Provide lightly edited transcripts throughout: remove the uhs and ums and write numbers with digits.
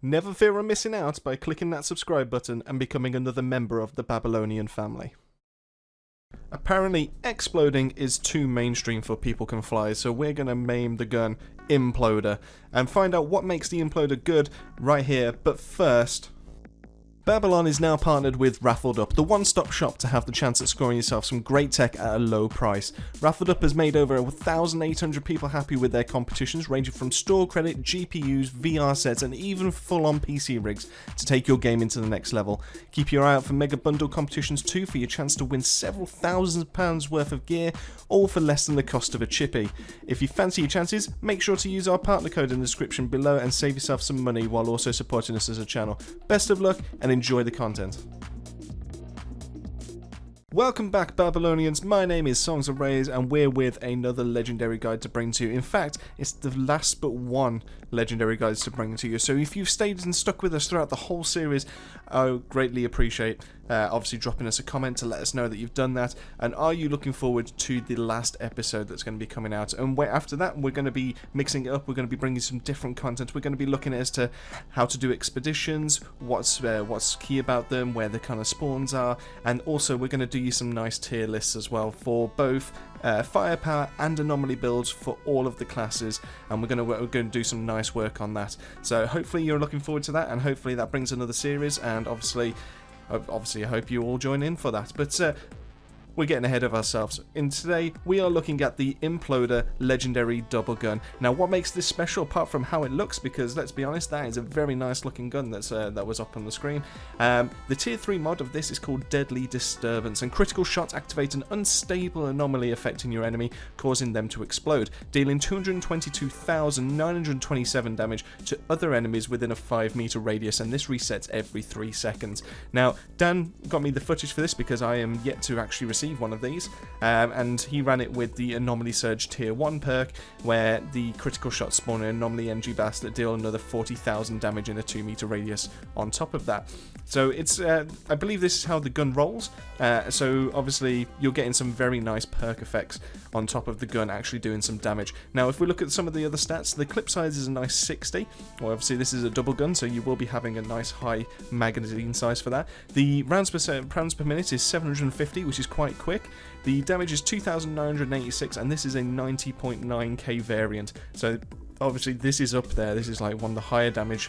Never fear of missing out by clicking that subscribe button and becoming another member of the Babylonian family. Apparently, exploding is too mainstream for people can fly, so we're going to name the gun Imploder and find out what makes the Imploder good right here. But first, Babylon is now partnered with Raffled Up, the one-stop shop to have the chance at scoring yourself some great tech at a low price. Raffled Up has made over 1,800 people happy with their competitions, ranging from store credit, GPUs, VR sets, and even full-on PC rigs to take your game into the next level. Keep your eye out for mega bundle competitions too for your chance to win several £1,000s worth of gear, all for less than the cost of a chippy. If you fancy your chances, make sure to use our partner code in the description below and save yourself some money while also supporting us as a channel. Best of luck and enjoy the content. Welcome back, Babylonians. My name is Songs of Rays and we're with another legendary guide to bring to you. In fact, it's the last but one legendary guides to bring to you. So if you've stayed and stuck with us throughout the whole series, I greatly appreciate obviously dropping us a comment to let us know that you've done that. And are you looking forward to the last episode that's going to be coming out? And after that, we're going to be mixing it up. We're going to be bringing some different content. We're going to be looking as to how to do expeditions, what's key about them, where the kind of spawns are, and also we're going to do you some nice tier lists as well for both firepower and anomaly builds for all of the classes, and we're going to do some nice work on that. So hopefully you're looking forward to that, and hopefully that brings another series, and obviously I hope you all join in for that. But we're getting ahead of ourselves. And today we are looking at the Imploder legendary double gun. Now, what makes this special apart from how it looks? Because let's be honest, that is a very nice looking gun that was up on the screen. The tier 3 mod of this is called Deadly Disturbance, and critical shots activate an unstable anomaly affecting your enemy, causing them to explode, dealing 222,927 damage to other enemies within a 5-meter radius, and this resets every 3 seconds. Now, Dan got me the footage for this because I am yet to actually receive one of these, and he ran it with the Anomaly Surge tier 1 perk, where the critical shots spawn an anomaly energy blast that deal another 40,000 damage in a 2-meter radius on top of that. So it's I believe this is how the gun rolls, so obviously you're getting some very nice perk effects on top of the gun actually doing some damage. Now if we look at some of the other stats, the clip size is a nice 60, well obviously this is a double gun, so you will be having a nice high magazine size for that. The rounds per minute is 750, which is quite quick. The damage is 2,986, and this is a 90.9k variant, so obviously this is up there. This is like one of the higher damage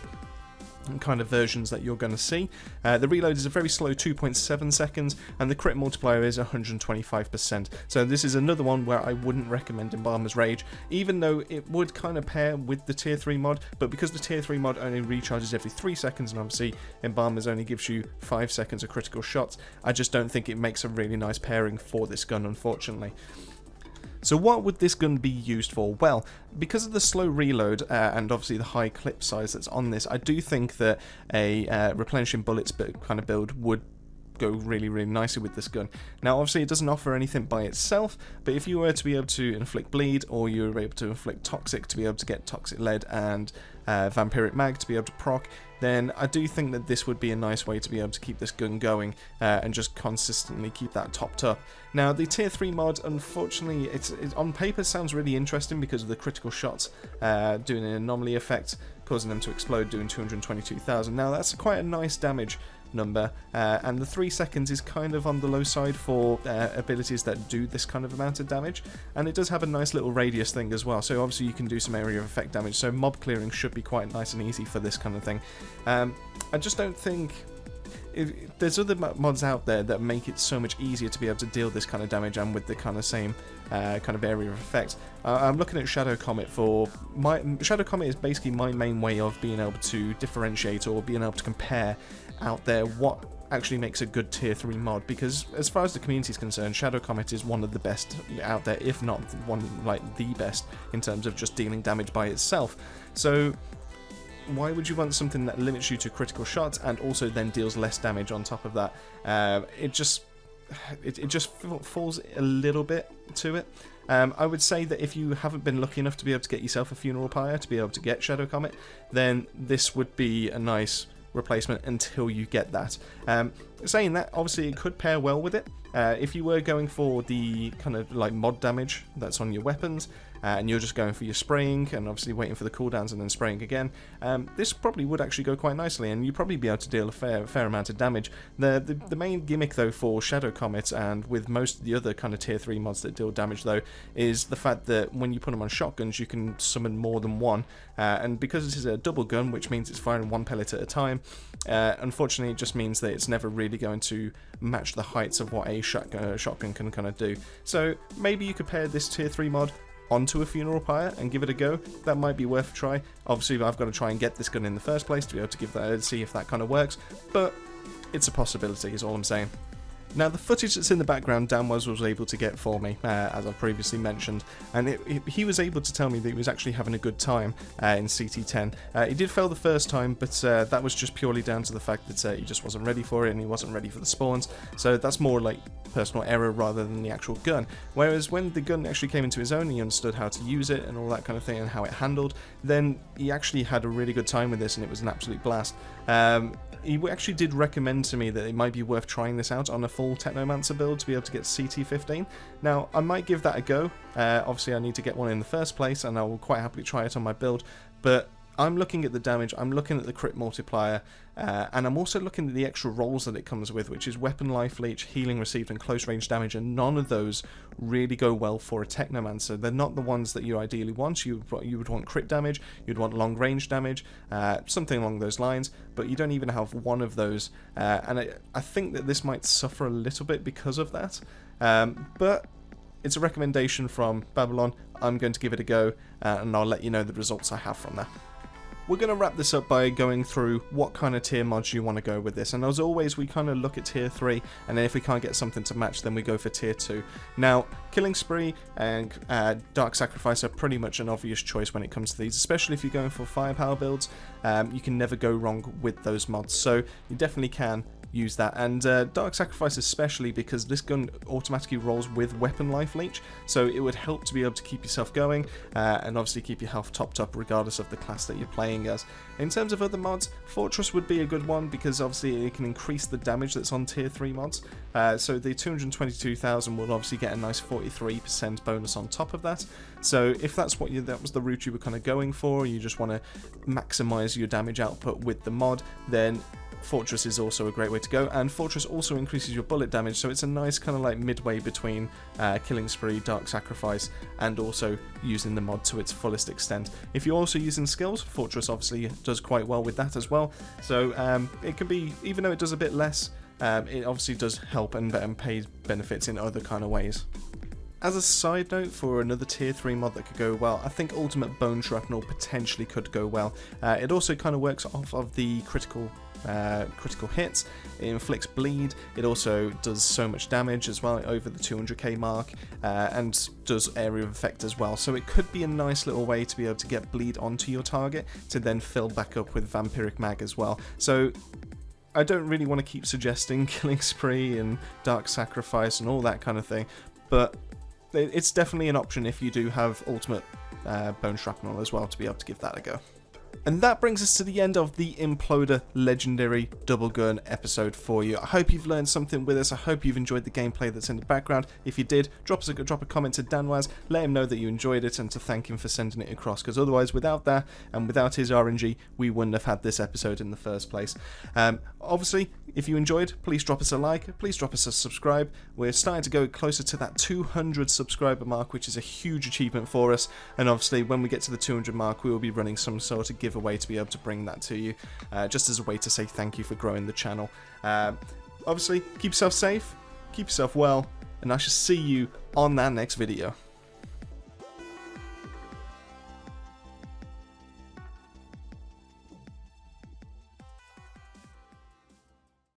kind of versions that you're going to see. The reload is a very slow 2.7 seconds, and the crit multiplier is 125%. So this is another one where I wouldn't recommend Embalmer's Rage, even though it would kind of pair with the tier 3 mod, but because the tier 3 mod only recharges every 3 seconds, and obviously Embalmer's only gives you 5 seconds of critical shots, I just don't think it makes a really nice pairing for this gun, unfortunately. So what would this gun be used for? Well, because of the slow reload and obviously the high clip size that's on this, I do think that a replenishing bullets kind of build would go really nicely with this gun. Now obviously it doesn't offer anything by itself, but if you were to be able to inflict bleed, or you were able to inflict toxic to be able to get toxic lead and vampiric mag to be able to proc, then I do think that this would be a nice way to be able to keep this gun going and just consistently keep that topped up. Now the tier 3 mod, unfortunately, it on paper sounds really interesting because of the critical shots doing an anomaly effect, causing them to explode, doing 222,000. Now that's quite a nice damage number, and the 3 seconds is kind of on the low side for abilities that do this kind of amount of damage, and it does have a nice little radius thing as well, so obviously you can do some area of effect damage, so mob clearing should be quite nice and easy for this kind of thing. I just don't think there's other mods out there that make it so much easier to be able to deal this kind of damage and with the kind of same kind of area of effect. I'm looking at Shadow Comet for Shadow Comet is basically my main way of being able to differentiate or being able to compare out there what actually makes a good tier 3 mod, because as far as the community is concerned, Shadow Comet is one of the best out there, if not one like the best in terms of just dealing damage by itself. So why would you want something that limits you to critical shots and also then deals less damage on top of that? It just falls a little bit to it. I would say that if you haven't been lucky enough to be able to get yourself a Funeral Pyre to be able to get Shadow Comet, then this would be a nice replacement until you get that. saying that, obviously it could pair well with it. If you were going for the kind of like mod damage that's on your weapons, and you're just going for your spraying and obviously waiting for the cooldowns and then spraying again, this probably would actually go quite nicely, and you'd probably be able to deal a fair amount of damage. The main gimmick though for Shadow Comet, and with most of the other kind of tier 3 mods that deal damage though, is the fact that when you put them on shotguns you can summon more than one, and because this is a double gun, which means it's firing one pellet at a time, unfortunately it just means that it's never really going to match the heights of what a shotgun can kind of do. So maybe you could pair this tier 3 mod onto a funeral pyre and give it a go. That might be worth a try. Obviously I've got to try and get this gun in the first place to be able to give that, see if that kind of works, but it's a possibility is all I'm saying. Now, the footage that's in the background, Dan was able to get for me, as I've previously mentioned, and he was able to tell me that he was actually having a good time in CT10. He did fail the first time, but that was just purely down to the fact that he just wasn't ready for it, and he wasn't ready for the spawns, so that's more like personal error rather than the actual gun. Whereas when the gun actually came into his own, he understood how to use it and all that kind of thing and how it handled, then he actually had a really good time with this, and it was an absolute blast. He actually did recommend to me that it might be worth trying this out on a full Technomancer build to be able to get CT15. Now, I might give that a go. Obviously, I need to get one in the first place, and I will quite happily try it on my build, but I'm looking at the damage, I'm looking at the crit multiplier, and I'm also looking at the extra rolls that it comes with, which is weapon life leech, healing received, and close range damage, and none of those really go well for a Technomancer. They're not the ones that you ideally want. You would want crit damage, you'd want long range damage, something along those lines, but you don't even have one of those, and I think that this might suffer a little bit because of that, but it's a recommendation from Babylon. I'm going to give it a go, and I'll let you know the results I have from that. We're going to wrap this up by going through what kind of tier mods you want to go with this, and as always we kind of look at tier 3, and then if we can't get something to match then we go for tier 2. Now, Killing Spree and Dark Sacrifice are pretty much an obvious choice when it comes to these, especially if you're going for firepower builds. You can never go wrong with those mods, so you definitely can use that, and Dark Sacrifice especially because this gun automatically rolls with weapon life leech, so it would help to be able to keep yourself going, and obviously keep your health topped up regardless of the class that you're playing as. In terms of other mods, Fortress would be a good one because obviously it can increase the damage that's on tier 3 mods, so the 222,000 will obviously get a nice 43% bonus on top of that. So if that's what that was the route you were kind of going for, you just want to maximize your damage output with the mod, then Fortress is also a great way to go, and Fortress also increases your bullet damage, so it's a nice kind of like midway between Killing Spree, Dark Sacrifice, and also using the mod to its fullest extent. If you're also using skills, Fortress obviously does quite well with that as well, so it can be, even though it does a bit less, it obviously does help and pay benefits in other kind of ways. As a side note, for another tier 3 mod that could go well, I think Ultimate Bone Shrapnel potentially could go well. It also kind of works off of the critical hits, it inflicts bleed, it also does so much damage as well, over the 200k mark, and does area of effect as well, so it could be a nice little way to be able to get bleed onto your target to then fill back up with Vampiric Mag as well. So I don't really want to keep suggesting Killing Spree and Dark Sacrifice and all that kind of thing, but it's definitely an option if you do have Ultimate Bone Shrapnel as well to be able to give that a go. And that brings us to the end of the Imploder Legendary Double Gun episode for you. I hope you've learned something with us. I hope you've enjoyed the gameplay that's in the background. If you did, drop a comment to Danwaz, let him know that you enjoyed it, and to thank him for sending it across, because otherwise, without that and without his RNG, we wouldn't have had this episode in the first place. Obviously, if you enjoyed, please drop us a like, please drop us a subscribe. We're starting to go closer to that 200 subscriber mark, which is a huge achievement for us, and obviously when we get to the 200 mark, we will be running some sort of giveaway to be able to bring that to you, just as a way to say thank you for growing the channel. Obviously, keep yourself safe, keep yourself well, and I shall see you on that next video.